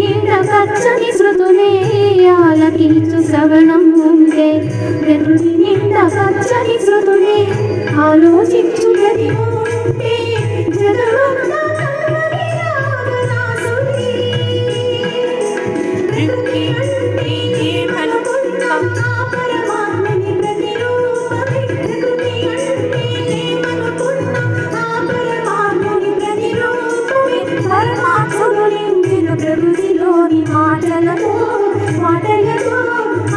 నిండా పచ్చని శృతులే ఆలకించు శ్రవణం ఉంటే ప్రకృతి నిండా పచ్చని శృతులే ఆలోచించు గతి ఉంటే ప్రకృతిలోని మాటలతో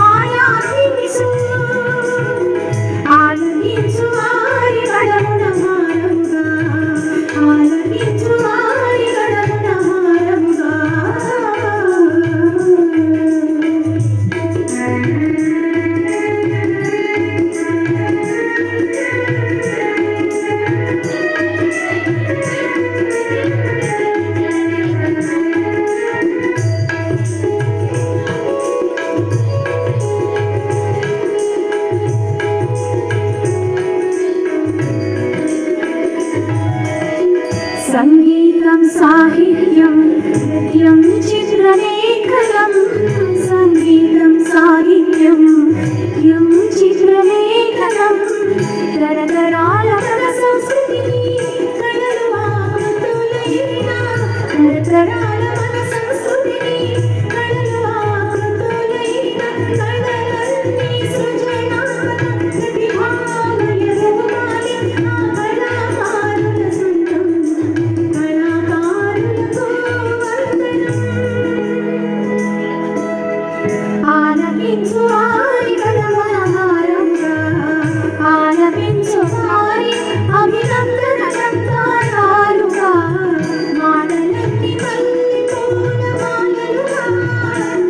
ఆయాసించు ఆలకించు వారి గడమున హారముగా ఆలకించు వారి గడమున హారముగా సంగీతం సాహిత్యం నృత్యం చిత్రలేఖనం సంగీతం సాహిత్యం నృత్యం చిత్రలేఖనం తరతరాల మన సంస్కృతి కళలు ఆకృతులైన తరతరాల మన సంస్కృతి కళలు ఆకృతులైన కళలన్నీ సృజనాత్మక ప్రతిభామయ రూపాలి కళాకారుల సొంతం ఆలపించు వారి గడమున హారముగా ఆలపించు వారి అభినందన శబ్దాలుగా మాటలన్నీ మల్లి పూల మాలలుగా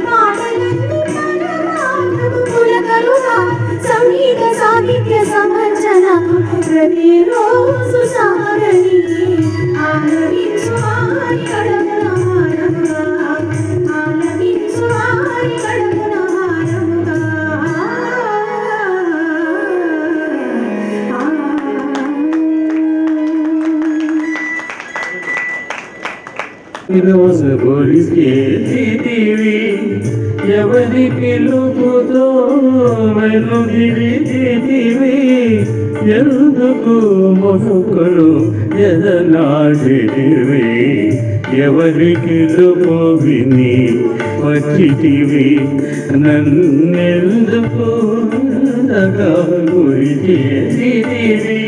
మాటలన్నీ పరమాత్మకు పులకలుగా సంగీత సాహిత్య సమర్చన ప్రతిరోజు సాగని ఆలపించు వారి గడమున హారముగా ఆలపించు వారి గడమున హారముగా ఎవరి పిలుపుతో వెలుదిరితివి ఎందుకు మొక్కులు ఎదలాడివి ఎవరి పిలుపు విని వచ్చితివి నన్నెందుకు గురి చేసితివి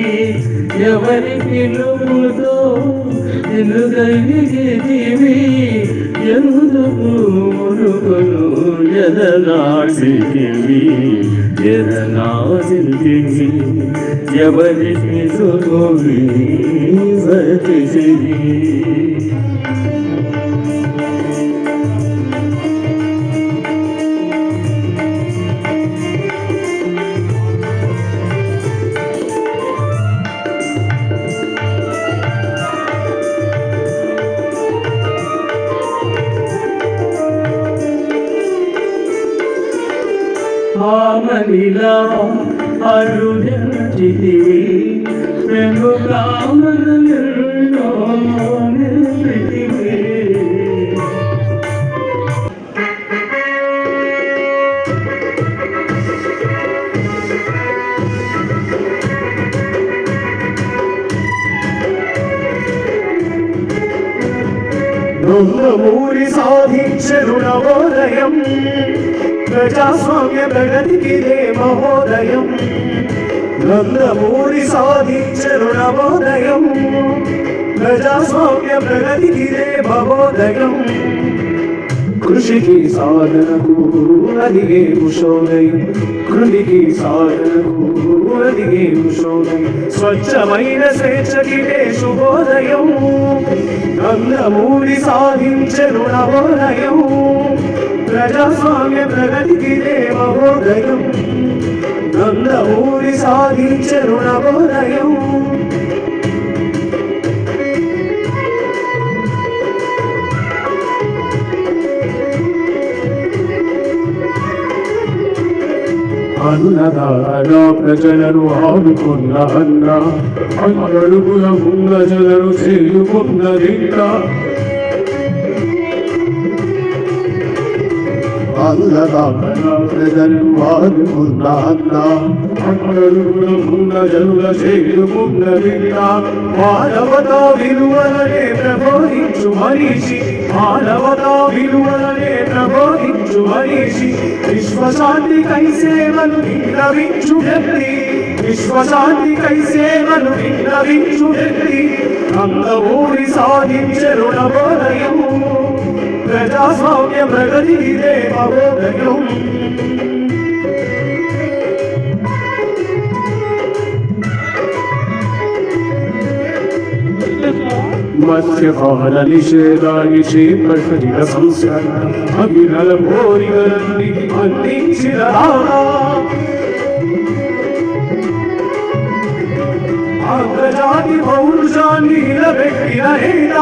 ఎవరి పిలుపుతో ఎలుగలిగితివి ఎందుకు మురుగులు ఎదలాడితివి ఎదలాడితివి ఎవరి పిలుపు విని వచ్చితివి ఆమనిలా అరుణితివి వెను కామనెన్నో నిలిపితివి నందమూరి సాధించెను నవోదయం ప్రజాస్వామ్య ప్రగతికిదే మహోదయం నందమూరి సాధించెను నవోదయం ప్రజాస్వామ్య ప్రగతికిదే మహోదయం కృషికి సాధనకు అదిగే కుశోదయం కృషికి సాధనకు అదిగే కుశోదయం స్వచ్ఛమైన స్వేచ్ఛకిదే శుభోదయం నందమూరి సాధించెను నవోదయం ప్రజాస్వామ్య ప్రగతికిదే మహోదయం నందమూరి సాధించెను నవోదయం అన్నదాన ప్రజలను ఆదుకున్న అన్న అడుగుల ఉన్న జలను చేయుకున్నదింట అల్లదాపన ప్రజలు ఆదుకున్న అన్న అక్కడున్న జనుల చేరుకున్న విన్న మానవతా విలువలనే ప్రబోధించు మనిషి మానవతా విలువలనే ప్రబోధించు మనిషి విశ్వశాంతికై సేవలు విన్నవించు వ్యక్తి విశ్వశాంతికై సేవలు విన్నవించు వ్యక్తి అందమూరి సాధించెను నవోదయం ప్రజాస్వామ్య ప్రగతి ఇదే నవోదయం మత్స్యపాల నిషేధానికి ప్రకటిక సంస్కరణ అభినల కోరికలన్నీ అందించిన ఆంధ్రజాతి పౌరుషాన్ని నిలబెట్టిన నేత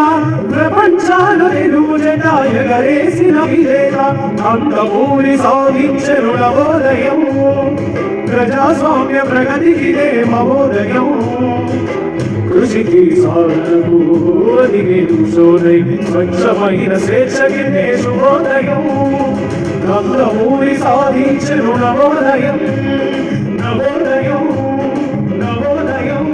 ప్రపంచాల తెలుగుజట ఎగరేసిన విజేత నందమూరి సాధించెను నవోదయం ప్రజాస్వామ్య ప్రగతికిదే మహోదయం కృషికి సాధనకు అదిగేను సోదై స్వచ్ఛమైన స్వేచ్ఛకిదే శుభోదయం నందమూరి సాధించెను నవోదయం నవోదయం నవోదయం